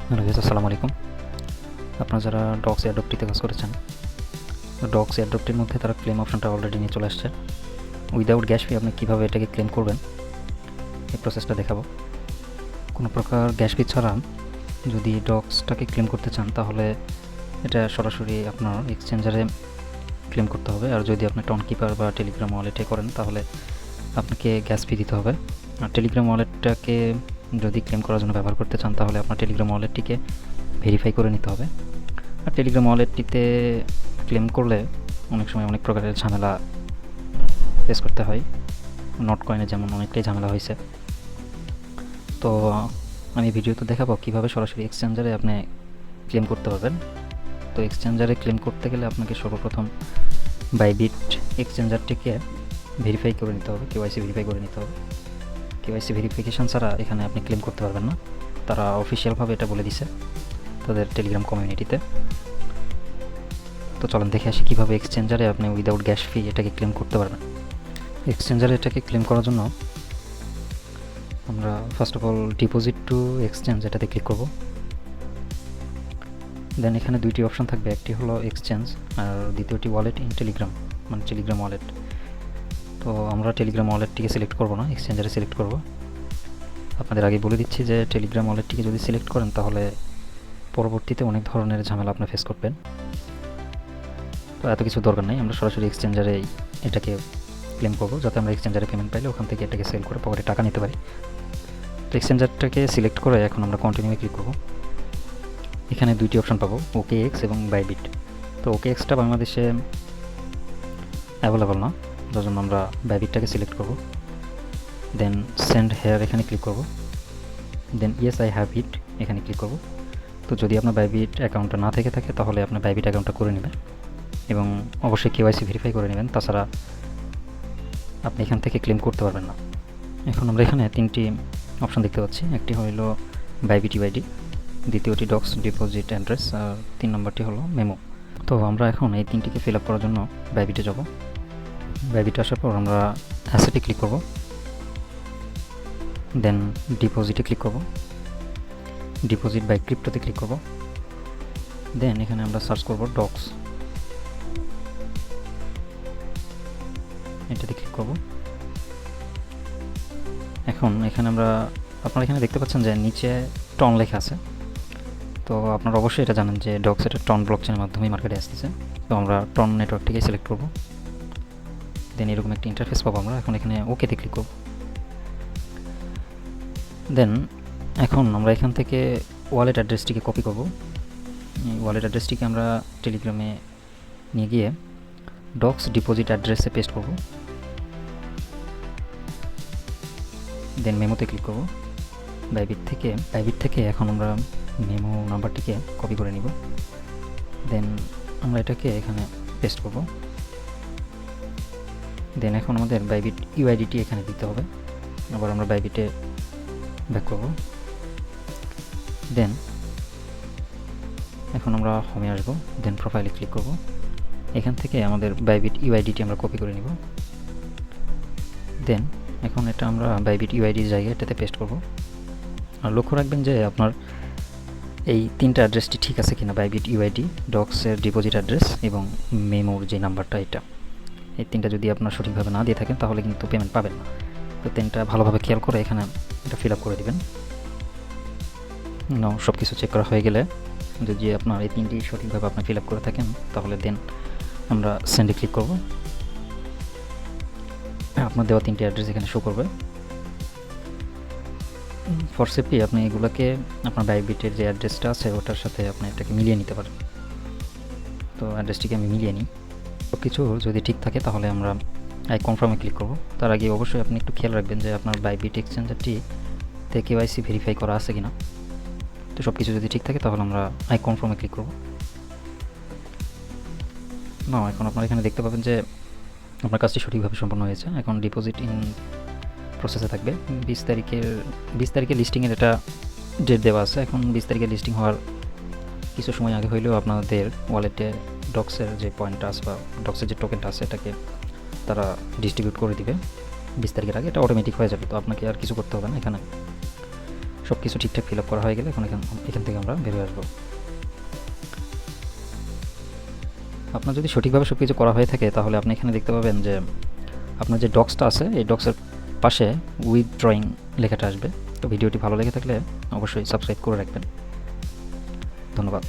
Hello guys, আসসালামু আলাইকুম। আপনারা যারা ডক্স এয়ারড্রপটিতে কাজ করেছেন, ডক্স এয়ারড্রপটির মধ্যে তারা ক্লেম অপশনটা অলরেডি নিয়ে চলে আসছে। উইদাউট গ্যাস ফি আপনি কীভাবে এটাকে ক্লেম করবেন এই প্রসেসটা দেখাবো। কোনো প্রকার গ্যাস ফি ছাড়া যদি ডক্সটাকে ক্লেম করতে চান তাহলে এটা সরাসরি আপনার এক্সচেঞ্জারে ক্লেম করতে হবে। আর যদি আপনি টন কিপার বা টেলিগ্রাম ওয়ালেটে করেন তাহলে আপনাকে গ্যাস ফি দিতে হবে। আর টেলিগ্রাম ওয়ালেটটাকে যদি ক্লেম করার জন্য ব্যবহার করতে চান তাহলে আপনার টেলিগ্রাম ওয়ালেটটিকে ভেরিফাই করে নিতে হবে। আর টেলিগ্রাম ওয়ালেটটিতে ক্লেম করলে অনেক সময় অনেক প্রকারের ঝামেলা ফেস করতে হয়। নট কয়েনে যেমন অনেকটাই ঝামেলা হয়েছে। তো আমি ভিডিওতে দেখাবো কীভাবে সরাসরি এক্সচেঞ্জারে আপনি ক্লেম করতে পারবেন। তো এক্সচেঞ্জারে ক্লেম করতে গেলে আপনাকে সর্বপ্রথম বাইবিট এক্সচেঞ্জারটিকে ভেরিফাই করে নিতে হবে, কেওয়াইসি ভেরিফাই করে নিতে হবে। কেওয়াইসি ভেরিফিকেশান ছাড়া এখানে আপনি ক্লেম করতে পারবেন না। তারা অফিসিয়ালভাবে এটা বলে দিছে তাদের টেলিগ্রাম কমিউনিটিতে। তো চলেন দেখে আসি কীভাবে এক্সচেঞ্জারে আপনি উইদাউট গ্যাস ফি এটাকে ক্লেম করতে পারবেন। এক্সচেঞ্জারে এটাকে ক্লেম করার জন্য আমরা first of all deposit two exchange এটাতে ক্লিক করব। দেন এখানে দুইটি অপশন থাকবে, একটি হলো এক্সচেঞ্জ আর দ্বিতীয়টি ওয়ালেট ইন টেলিগ্রাম, মানে টেলিগ্রাম ওয়ালেট। তো আমরা টেলিগ্রাম ওয়ালেটটিকে সিলেক্ট করব না, এক্সচেঞ্জারে সিলেক্ট করব। আপনাদের আগে বলে দিচ্ছি যে টেলিগ্রাম ওয়ালেটটিকে যদি সিলেক্ট করেন তাহলে পরবর্তীতে অনেক ধরনের ঝামেলা আপনি ফেস করবেন। তো এত কিছু দরকার নেই, আমরা সরাসরি এক্সচেঞ্জারে এটাকে ক্লেম করবো, যাতে আমরা এক্সচেঞ্জারে পেমেন্ট পাইলে ওখান থেকে এটাকে সেল করে পকেটে টাকা নিতে পারি। তো এক্সচেঞ্জারটাকে সিলেক্ট করে এখন আমরা কন্টিনিউ ক্লিক করব। এখানে দুইটি অপশন পাবো, ওকে এক্স এবং বাইবিট। তো ওকে এক্সটা বাংলাদেশে অ্যাভেলেবল না, যার জন্য আমরা বাইবিটটাকে সিলেক্ট করব। দেন সেন্ড হেয়ার এখানে ক্লিক করব। দেন ইয়েস আই হ্যাভ ইট এখানে ক্লিক করব। তো যদি আপনার বাইবিট অ্যাকাউন্টটা না থেকে থাকে তাহলে আপনার বাইবিট অ্যাকাউন্টটা করে নেবেন এবং অবশ্যই কেওয়াইসি ভেরিফাই করে নেবেন, তাছাড়া আপনি এখান থেকে ক্লেম করতে পারবেন না। এখন আমরা এখানে তিনটি অপশন দেখতে পাচ্ছি, একটি হলো বাইবিট ইউআইডি, দ্বিতীয়টি ডক্স ডিপোজিট অ্যাড্রেস, আর 3 নম্বরটি হলো মেমো। তো আমরা এখন এই তিনটিকে ফিল আপ করার জন্য বাইবিটে যাব। বাইবিটে আসার পর আমরা অ্যাসেটে ক্লিক করব। দেন ডিপোজিটে ক্লিক করব, ডিপোজিট বাই ক্রিপ্টোতে ক্লিক করব। দেন এখানে আমরা সার্চ করব ডক্স, এটাতে ক্লিক করব। এখন এখানে আপনারা এখানে দেখতে পাচ্ছেন যে নিচে টন লেখা আছে। তো আপনারা অবশ্যই এটা জানেন যে ডক্স এটা টন ব্লকচেনের মাধ্যমেই মার্কেটে আসতেছে। তো আমরা টন নেটওয়ার্কটিকে সিলেক্ট করব। দেন এরকম একটা ইন্টারফেস পাবো আমরা। এখন এখানে ওকেতে ক্লিক করব। দেন এখন আমরা এখান থেকে ওয়ালেট অ্যাড্রেসটিকে কপি করব। ওয়ালেট অ্যাড্রেসটিকে আমরা টেলিগ্রামে নিয়ে গিয়ে ডক্স ডিপোজিট অ্যাড্রেসে পেস্ট করব। দেন মেমোতে ক্লিক করব। বাইবিট থেকে এখন আমরা মেমো নাম্বারটিকে কপি করে নিব। দেন আমরা এটাকে এখানে পেস্ট করব। দেন এখন আমাদের বাইবিট ইউআইডিটি এখানে দিতে হবে। আবার আমরা বাইবিটে ব্যাক করব। দেন এখন আমরা হোমে আসবো। দেন প্রোফাইলে ক্লিক করব। এখান থেকে আমাদের বাইবিট ইউআইডিটি আমরা কপি করে নিব। দেন এখন এটা আমরা বাইবিট ইউআইডির জায়গায় এটাতে পেস্ট করব। আর লক্ষ্য রাখবেন যে আপনার এই তিনটা অ্যাড্রেসটি ঠিক আছে কিনা, বাইবিট ইউআইডি, ডক্সের ডিপোজিট অ্যাড্রেস এবং মেমোর যে নাম্বারটা, এই তিনটা যদি আপনার সঠিকভাবে না দিয়ে থাকেন তাহলে কিন্তু পেমেন্ট পাবেন না। তো তিনটা ভালোভাবে খেয়াল করে এখানে এটা ফিল আপ করে দেবেন। সব কিছু চেক করা হয়ে গেলে যদি আপনার এই তিনটি সঠিকভাবে আপনি ফিল আপ করে থাকেন তাহলে দেন আমরা সেন্ডে ক্লিক করব। আপনার দেওয়া তিনটি অ্যাড্রেস এখানে শো করবে। ফর সেফটি আপনি এগুলোকে আপনার বাইবিটের যে অ্যাড্রেসটা আছে ওটার সাথে আপনি এটাকে মিলিয়ে নিতে পারেন। তো অ্যাড্রেসটিকে আমি মিলিয়ে নিই। সব কিছু যদি ঠিক থাকে তাহলে আমরা আই কনফার্মে ক্লিক করব। তার আগে অবশ্যই আপনি একটু খেয়াল রাখবেন যে আপনার বাইবিট এক্সচেঞ্জারটি থেকে কেওয়াইসি ভেরিফাই করা আছে কিনা। তো সব কিছু যদি ঠিক থাকে তাহলে আমরা আই কনফার্মে ক্লিক করব। এখন আপনারা এখানে দেখতে পাবেন যে আপনার কাজটি সঠিকভাবে সম্পন্ন হয়েছে। এখন ডিপোজিট ইন প্রসেসে থাকবে। 20 তারিখে লিস্টিংয়ের এটা ডেট দেওয়া আছে। এখন 20 তারিখে লিস্টিং হওয়ার কিছু সময় আগে হইলেও আপনাদের ওয়ালেটে ডক্সের যে পয়েন্টটা আছে বা ডক্সের যে টোকেনটা আছে এটাকে তারা ডিস্ট্রিবিউট করে দিবে 20 তারিখের আগে। এটা অটোমেটিক হয়ে যাবে, তো আপনাকে আর কিছু করতে হবে না। এখানে সব কিছু ঠিকঠাক ফিল আপ করা হয়ে গেলে এখান থেকে আমরা বের হয়ে আসবো। আপনার যদি সঠিকভাবে সব কিছু করা হয়ে থাকে তাহলে আপনি এখানে দেখতে পাবেন যে আপনার যে ডক্সটা আছে এই ডক্সের পাশে উইথড্রয়িং লেখাটা আসবে। তো ভিডিওটি ভালো লেগে থাকলে অবশ্যই সাবস্ক্রাইব করে রাখবেন। ধন্যবাদ।